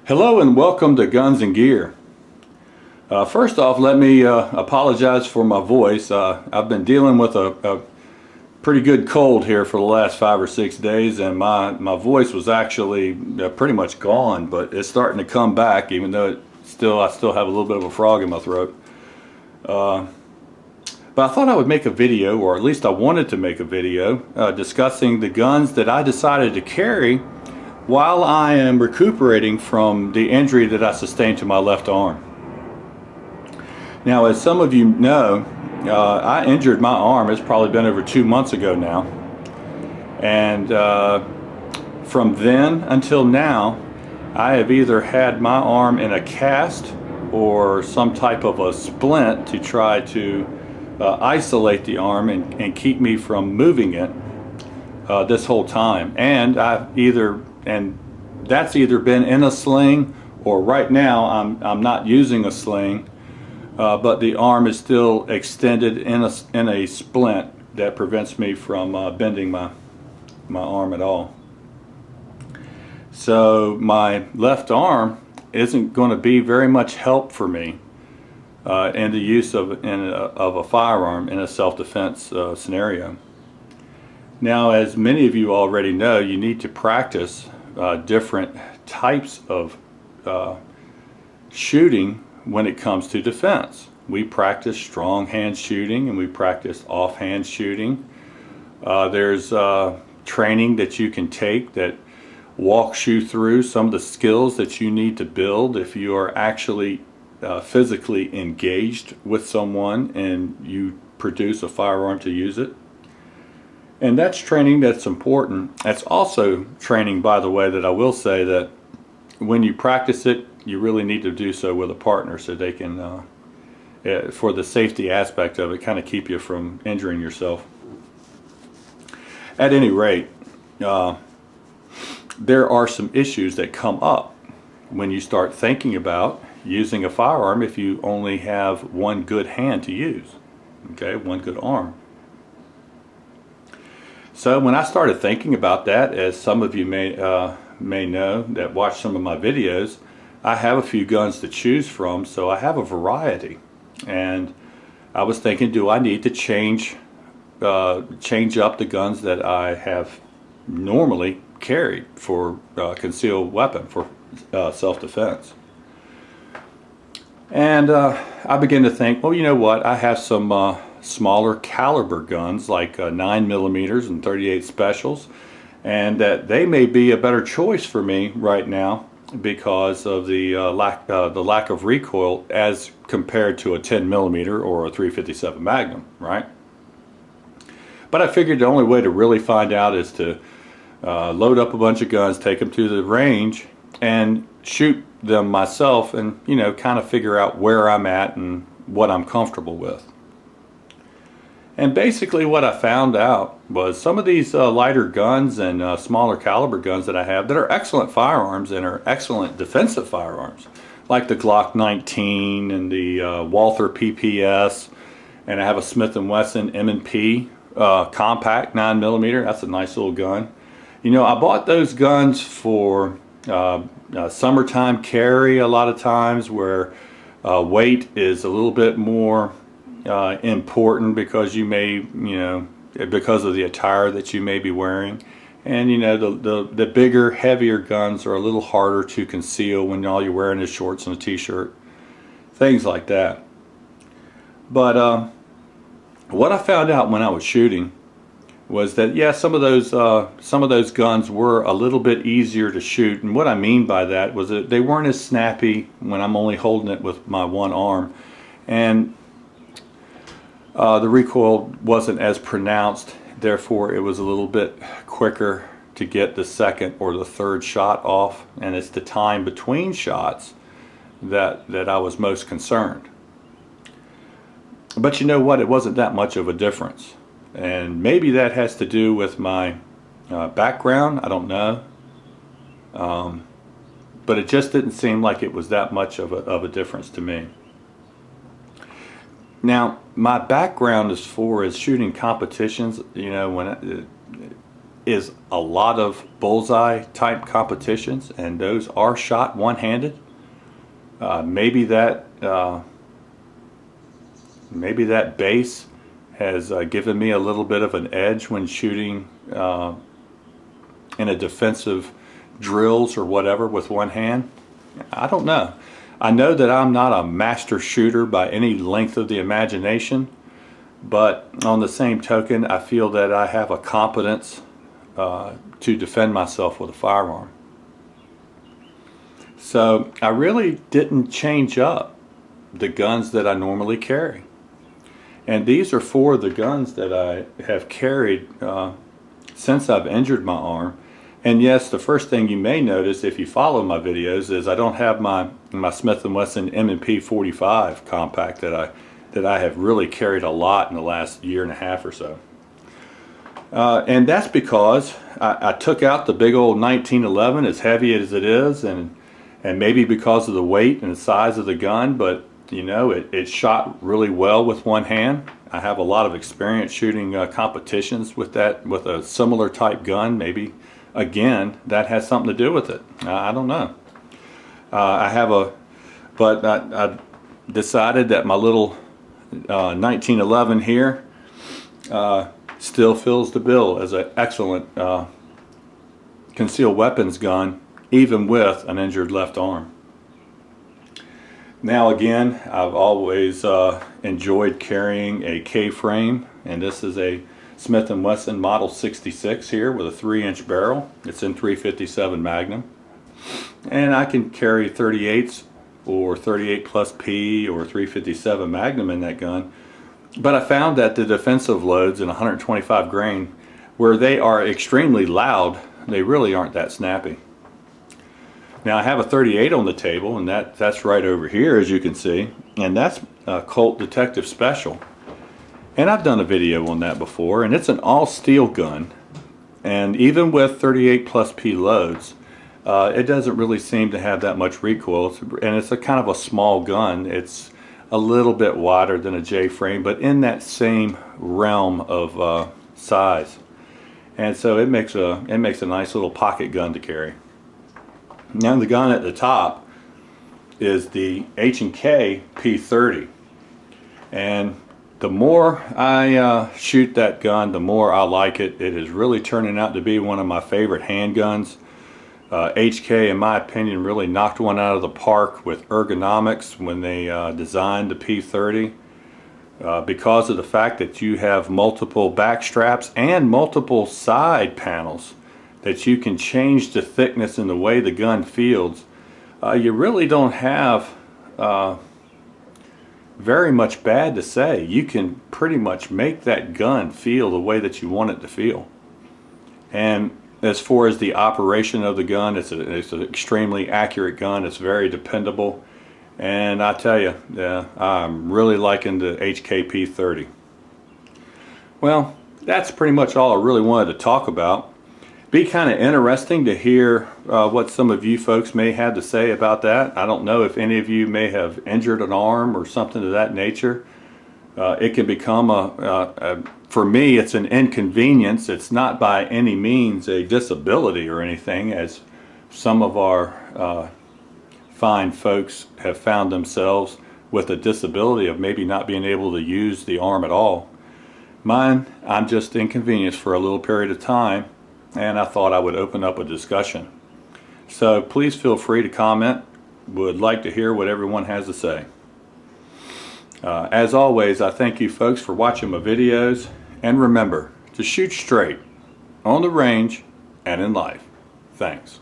Hello and welcome to Guns and Gear. First off, let me apologize for my voice. I've been dealing with a pretty good cold here for the last 5 or 6 days, and my voice was actually pretty much gone, but it's starting to come back, even though I still have a little bit of a frog in my throat. But I thought I would make a video, or at least I wanted to make a video, discussing the guns that I decided to carry while I am recuperating from the injury that I sustained to my left arm. Now, as some of you know, I injured my arm. It's probably been over 2 months ago now. And from then until now, I have either had my arm in a cast or some type of a splint to try to isolate the arm and keep me from moving it this whole time. And that's either been in a sling, or right now I'm not using a sling, but the arm is still extended in a splint that prevents me from bending my arm at all. So my left arm isn't going to be very much help for me in the use of a firearm in a self-defense scenario. Now, as many of you already know, you need to practice different types of shooting when it comes to defense. We practice strong hand shooting and we practice offhand shooting. There's training that you can take that walks you through some of the skills that you need to build if you are actually physically engaged with someone and you produce a firearm to use it. And that's training that's important. That's also training, by the way, that I will say that when you practice it, you really need to do so with a partner so they can, for the safety aspect of it, kind of keep you from injuring yourself. At any rate, there are some issues that come up when you start thinking about using a firearm if you only have one good hand to use, okay, one good arm. So when I started thinking about that, as some of you may know that watch some of my videos, I have a few guns to choose from, so I have a variety. And I was thinking, do I need to change up the guns that I have normally carried for concealed weapon, for self-defense? And I began to think, well, you know what, I have some smaller caliber guns like 9mm and 38 specials, and that they may be a better choice for me right now because of the lack of recoil as compared to a 10mm or a 357 Magnum, right? But I figured the only way to really find out is to load up a bunch of guns, take them to the range, and shoot them myself, and kind of figure out where I'm at and what I'm comfortable with. And basically what I found out was some of these lighter guns and smaller caliber guns that I have that are excellent firearms and are excellent defensive firearms, like the Glock 19 and the Walther PPS, and I have a Smith & Wesson M&P compact 9mm. That's a nice little gun. I bought those guns for summertime carry a lot of times, where weight is a little bit more important because you may, because of the attire that you may be wearing. And the bigger, heavier guns are a little harder to conceal when all you're wearing is shorts and a t-shirt, things like that. But what I found out when I was shooting was that, yeah, some of those guns were a little bit easier to shoot. And what I mean by that was that they weren't as snappy when I'm only holding it with my one arm, and the recoil wasn't as pronounced. Therefore, it was a little bit quicker to get the second or the third shot off, and it's the time between shots that I was most concerned. But you know what? It wasn't that much of a difference. And maybe that has to do with my background. I don't know. But it just didn't seem like it was that much of a difference to me. Now, my background as far as shooting competitions, is a lot of bullseye type competitions, and those are shot one-handed. Maybe that base has given me a little bit of an edge when shooting in a defensive drills or whatever with one hand. I don't know. I know that I'm not a master shooter by any length of the imagination, but on the same token, I feel that I have a competence to defend myself with a firearm. So I really didn't change up the guns that I normally carry. And these are 4 of the guns that I have carried since I've injured my arm. And yes, the first thing you may notice if you follow my videos is I don't have my Smith & Wesson M&P 45 compact that I have really carried a lot in the last year and a half or so. And that's because I took out the big old 1911, as heavy as it is, and maybe because of the weight and the size of the gun, but you know, it shot really well with one hand. I have a lot of experience shooting competitions with a similar type gun. Maybe again that has something to do with it. I don't know. I decided that my little 1911 here still fills the bill as an excellent concealed weapons gun, even with an injured left arm. Now again, I've always enjoyed carrying a K-frame, and this is a Smith & Wesson Model 66 here with a 3-inch barrel. It's in .357 Magnum, and I can carry 38s or 38 plus P or 357 Magnum in that gun. But I found that the defensive loads in 125 grain, where they are extremely loud, they really aren't that snappy. Now I have a 38 on the table, and that's right over here, as you can see, and that's a Colt Detective Special. And I've done a video on that before, and it's an all-steel gun, and even with 38 plus P loads, it doesn't really seem to have that much recoil, and it's a kind of a small gun. It's a little bit wider than a J-frame, but in that same realm of size, and so it makes a nice little pocket gun to carry. Now the gun at the top is the H&K P30, and the more I shoot that gun, the more I like it. It is really turning out to be one of my favorite handguns. HK, in my opinion, really knocked one out of the park with ergonomics when they designed the P30, because of the fact that you have multiple back straps and multiple side panels that you can change the thickness and the way the gun feels. You really don't have very much bad to say. You can pretty much make that gun feel the way that you want it to feel. And as far as the operation of the gun, it's an extremely accurate gun. It's very dependable, and I tell you, I'm really liking the HKP 30. Well, that's pretty much all I really wanted to talk about. Be kind of interesting to hear what some of you folks may have to say about that. I don't know if any of you may have injured an arm or something of that nature. It can become for me, it's an inconvenience. It's not by any means a disability or anything, as some of our fine folks have found themselves with a disability of maybe not being able to use the arm at all. Mine, I'm just inconvenienced for a little period of time, and I thought I would open up a discussion. So please feel free to comment. Would like to hear what everyone has to say. As always, I thank you folks for watching my videos, and remember to shoot straight on the range and in life. Thanks.